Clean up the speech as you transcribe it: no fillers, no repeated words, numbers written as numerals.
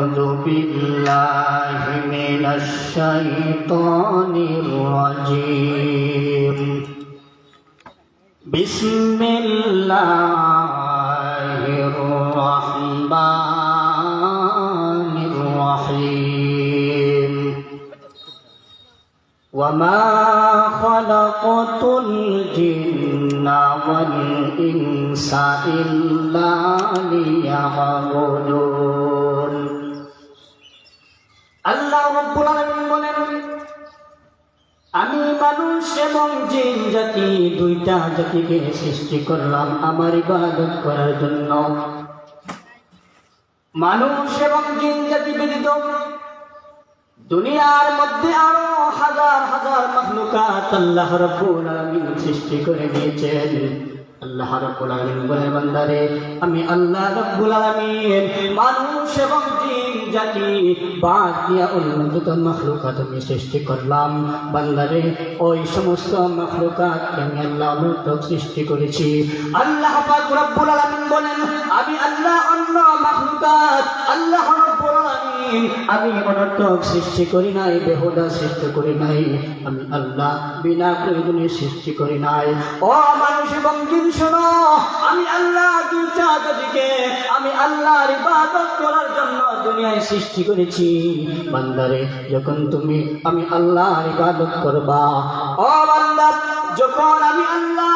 أعوذ بالله من الشيطان الرجيم بسم الله الرحمن الرحيم وما خلقت الجن والإنس إلا ليعبدون আল্লাহ রাব্বুল আলামিন বলেন, আমি মানুষ এবং জিন জাতি দুইটা জাতিকে সৃষ্টি করলাম আমার ইবাদত করার জন্য। মানুষ এবং জিন জাতি ব্যতীত দুনিয়ার মধ্যে আরো হাজার হাজার মাখলুকাত আল্লাহ রাব্বুল আলামিন সৃষ্টি করে দিয়েছেন। আল্লাহ রাব্বুল আলামিন বলে, বান্দারে আমি আল্লাহ রাব্বুল আলামিন মানুষ এবং জিন জাতি বাদ দিয়া অন্য যত মাখলুকাত আমি সৃষ্টি করলাম। বান্দারে ওই সমস্ত মাখলুকাতকে আমি আল্লাহ অনর্থক সৃষ্টি করেছি। আল্লাহ পাক রাব্বুল আলামিন বলেন, আমি আল্লাহ অন্য মাখলুকাত আল্লাহ রাব্বুল আলামিন আমি অনর্থক সৃষ্টি করি নাই, বেহুদা সৃষ্টি করি নাই। আমি আল্লাহ বিনা প্রয়োজনে সৃষ্টি করি নাই। ও মানুষ এবং জিন শোনো, আমি আল্লাহ দুইটা জাতিকে আমি আল্লাহর ইবাদত করার জন্য দুনিয়ায় সৃষ্টি করেছি। বান্দারে যখন তুমি আমি আল্লাহর ইবাদত করবা, ও বান্দা যখন আমি আল্লাহ